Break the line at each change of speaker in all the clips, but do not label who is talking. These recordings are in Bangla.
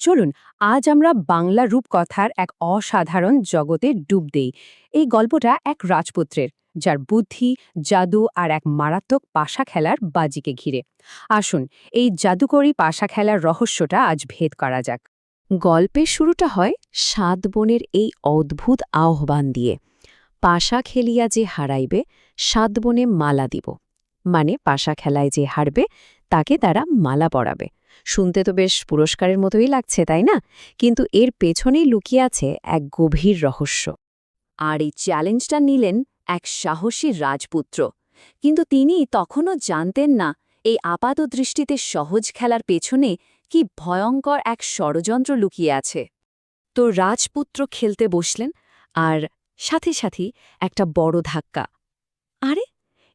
চলুন আজ আমরা বাংলা রূপকথার এক অসাধারণ জগতে ডুব দেই। এই গল্পটা এক রাজপুত্রের, যার বুদ্ধি, জাদু আর এক মারাত্মক পাশা খেলার বাজিকে ঘিরে। আসুন এই জাদুকরী পাশা খেলার রহস্যটা আজ ভেদ করা যাক।
গল্পের শুরুটা হয় সাত বোনের এই অদ্ভুত আহ্বান দিয়ে। পাশা খেলিয়া যে হারাইবে সাত বনে মালা দিব, মানে পাশা খেলায় যে হারবে তাকে তারা মালা পরাবে। শুনতে তো বেশ পুরস্কারের মতোই লাগছে, তাই না? কিন্তু এর পেছনেই লুকিয়ে আছে এক গভীর রহস্য।
আর এই চ্যালেঞ্জটা নিলেন এক সাহসী রাজপুত্র, কিন্তু তিনি তখনও জানতেন না এই আপাতদৃষ্টিতে সহজ খেলার পেছনে কি ভয়ঙ্কর এক ষড়যন্ত্র লুকিয়ে আছে।
তো রাজপুত্র খেলতে বসলেন, আর সাথে সাথেই একটা বড় ধাক্কা। আরে,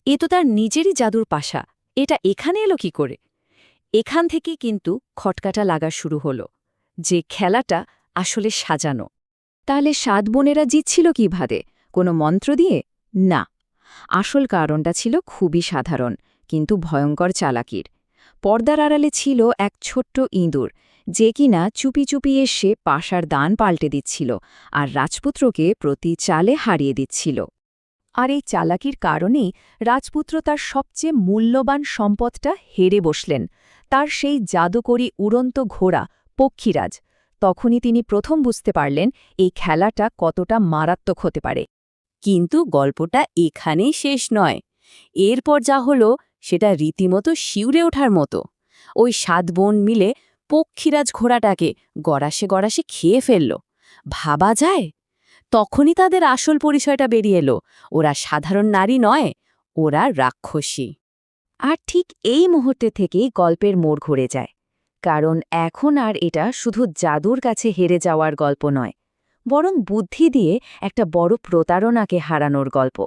এ তো তার নিজেরই জাদুর পাশা, এটা এখানে এলো কি করে? এখান থেকে কিন্তু খটকাটা লাগা শুরু হলো, যে খেলাটা আসলে সাজানো। তাহলে সাত বোনেরা জিতছিল কিভাবে? কোনো মন্ত্র দিয়ে? না, আসল কারণটা ছিল খুবই সাধারণ কিন্তু ভয়ঙ্কর চালাকির। পর্দার আড়ালে ছিল এক ছোট্ট ইঁদুর, যে কিনা চুপি চুপি এসে পাশার দান পাল্টে দিচ্ছিল আর রাজপুত্রকে প্রতি চালে হারিয়ে দিচ্ছিল। আর এই চালাকির কারণেই রাজপুত্র তার সবচেয়ে মূল্যবান সম্পদটা হেরে বসলেন, তার সেই জাদুকরী উড়ন্ত ঘোড়া পক্ষীরাজ। তখনই তিনি প্রথম বুঝতে পারলেন এই খেলাটা কতটা মারাত্মক হতে পারে।
কিন্তু গল্পটা এখানেই শেষ নয়। এরপর যা হলো সেটা রীতিমতো শিউরে ওঠার মতো। ওই সাত বোন মিলে পক্ষীরাজ ঘোড়াটাকে গড়াসে গড়াসে খেয়ে ফেলল। ভাবা যায়? তখনই তাদের আসল পরিচয়টা বেরিয়ে এলো, ওরা সাধারণ নারী নয়, ওরা রাক্ষসী।
আর ঠিক এই মুহূর্তে থেকেই গল্পের মোড় ঘুরে যায়, কারণ এখন আর এটা শুধু জাদুর কাছে হেরে যাওয়ার গল্প নয়, বরং বুদ্ধি দিয়ে একটা বড় প্রতারণাকে হারানোর গল্প।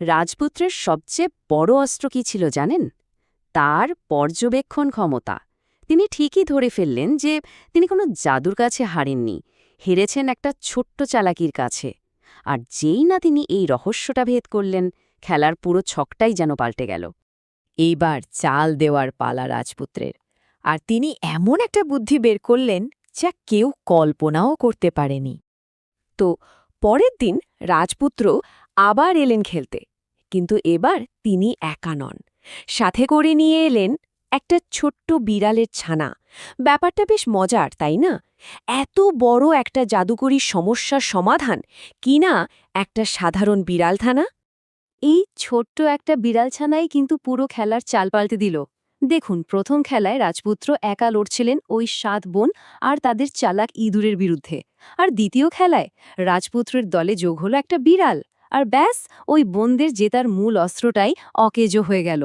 রাজপুত্রের সবচেয়ে বড় অস্ত্র কী ছিল জানেন? তার পর্যবেক্ষণ ক্ষমতা। তিনি ঠিকই ধরে ফেললেন যে তিনি কোনো জাদুর কাছে হারেননি, হেরেছেন একটা ছোট্ট চালাকির কাছে। আর যেই না তিনি এই রহস্যটা ভেদ করলেন, খেলার পুরো ছকটাই যেন পাল্টে গেল।
এইবার চাল দেওয়ার পালা রাজপুত্রের, আর তিনি এমন একটা বুদ্ধি বের করলেন যা কেউ কল্পনাও করতে পারেনি। তো পরের দিন রাজপুত্র আবার এলেন খেলতে, কিন্তু এবার তিনি একা নন, সাথে করে নিয়ে এলেন একটা ছোট্ট বিড়ালের ছানা। ব্যাপারটা বেশ মজার, তাই না? এত বড় একটা জাদুকরী সমস্যার সমাধান কিনা একটা সাধারণ বিড়ালথানা।
এই ছোট্ট একটা বিড়ালছানাই কিন্তু পুরো খেলার চাল পাল্টে দিল। দেখুন, প্রথম খেলায় রাজপুত্র একা লড়ছিলেন ওই সাত বোন আর তাদের চালাক ইঁদুরের বিরুদ্ধে। আর দ্বিতীয় খেলায় রাজপুত্রের দলে যোগ হলো একটা বিড়াল, আর ব্যাস, ওই বোনদের জেতার মূল অস্ত্রটাই অকেজো হয়ে গেল।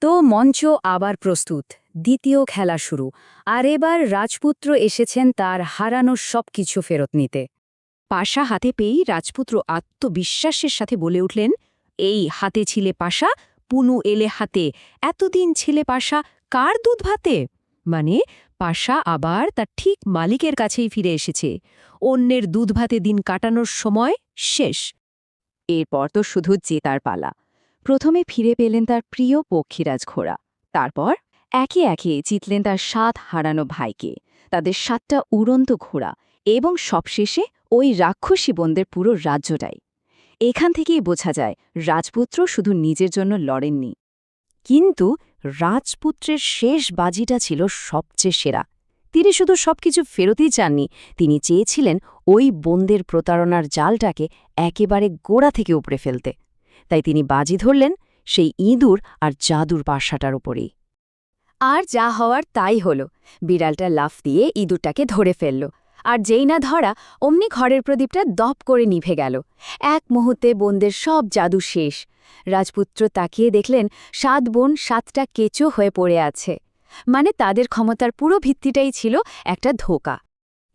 তো মঞ্চ আবার প্রস্তুত, দ্বিতীয় খেলা শুরু। আর এবার রাজপুত্র এসেছেন তার হারানো সবকিছু ফেরত নিতে। পাশা হাতে পেয়েই রাজপুত্র আত্মবিশ্বাসের সাথে বলে উঠলেন, এই হাতে ছিলে পাশা, পুনু এলে হাতে। এতদিন ছিলে পাশা কার দুধ ভাতে? মানে পাশা আবার তার ঠিক মালিকের কাছেই ফিরে এসেছে। অন্যের দুধ ভাতে দিন কাটানোর সময় শেষ।
এরপর তো শুধু জেতার পালা। প্রথমে ফিরে পেলেন তার প্রিয় পক্ষীরাজ ঘোড়া, তারপর একে একে জিতলেন তার ৭ হারানো ভাইকে, তাদের ৭টা উড়ন্ত ঘোড়া, এবং সবশেষে ওই রাক্ষসী বোনদের পুরো রাজ্যটাই। এখান থেকেই বোঝা যায় রাজপুত্র শুধু নিজের জন্য লড়েননি, কিন্তু রাজপুত্রের শেষ বাজিটা ছিল সবচেয়ে সেরা। তিনি শুধু সবকিছু ফেরতই চাননি, তিনি চেয়েছিলেন ওই বোনদের প্রতারণার জালটাকে একেবারে গোড়া থেকে উপড়ে ফেলতে। তাই তিনি বাজি ধরলেন সেই ইঁদুর আর জাদুর পাশাটার উপরেই। আর যা হওয়ার তাই হলো। বিড়ালটা লাফ দিয়ে ইঁদুরটাকে ধরে ফেলল, আর যেই না ধরা অমনি ঘরের প্রদীপটা দপ করে নিভে গেল। এক মুহূর্তে বোনদের সব জাদু শেষ। রাজপুত্র তাকিয়ে দেখলেন ৭ বোন ৭টা কেঁচো হয়ে পড়ে আছে, মানে তাদের ক্ষমতার পুরো ভিত্তিটাই ছিল একটা ধোঁকা।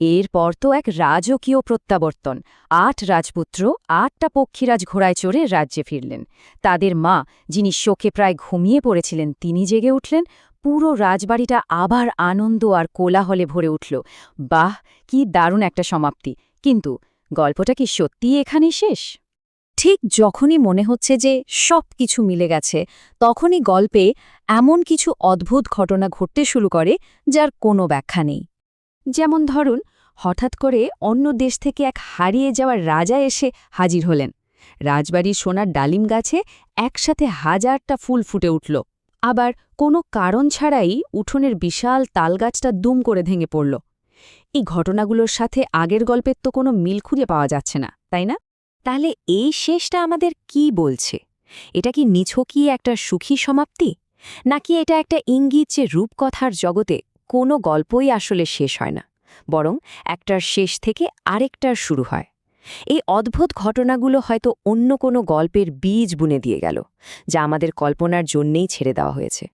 এরপর তো এক রাজকীয় প্রত্যাবর্তন। ৮ রাজপুত্র ৮টা পক্ষীরাজ ঘোড়ায় চড়ে রাজ্যে ফিরলেন। তাদের মা, যিনি শোকে প্রায় ঘুমিয়ে পড়েছিলেন, তিনি জেগে উঠলেন। পুরো রাজবাড়িটা আবার আনন্দ আর কোলাহলে ভরে উঠল। বাহ, কি দারুণ একটা সমাপ্তি! কিন্তু গল্পটা কি সত্যিই এখানেই শেষ? ঠিক যখনই মনে হচ্ছে যে সব কিছু মিলে গেছে, তখনই গল্পে এমন কিছু অদ্ভুত ঘটনা ঘটতে শুরু করে যার কোনো ব্যাখ্যা নেই। যেমন ধরুন, হঠাৎ করে অন্য দেশ থেকে এক হারিয়ে যাওয়া রাজা এসে হাজির হলেন। রাজবাড়ির সোনার ডালিম গাছে একসাথে হাজারটা ফুল ফুটে উঠল। আবার কোনো কারণ ছাড়াই উঠোনের বিশাল তালগাছটা দুম করে ভেঙে পড়ল। এই ঘটনাগুলোর সাথে আগের গল্পের তো কোনো মিল খুঁজে পাওয়া যাচ্ছে না, তাই না?
তাহলে এই শেষটা আমাদের কি বলছে? এটা কি নিছকই একটা সুখী সমাপ্তি, নাকি এটা একটা ইঙ্গিত যে রূপকথার জগতে কোনো গল্পই আসলে শেষ হয় না, বরং একটার শেষ থেকে আরেকটার শুরু হয়? এই অদ্ভুত ঘটনাগুলো হয়তো অন্য কোনো গল্পের বীজ বুনে দিয়ে গেল, যা আমাদের কল্পনার জন্যেই ছেড়ে দেওয়া হয়েছে।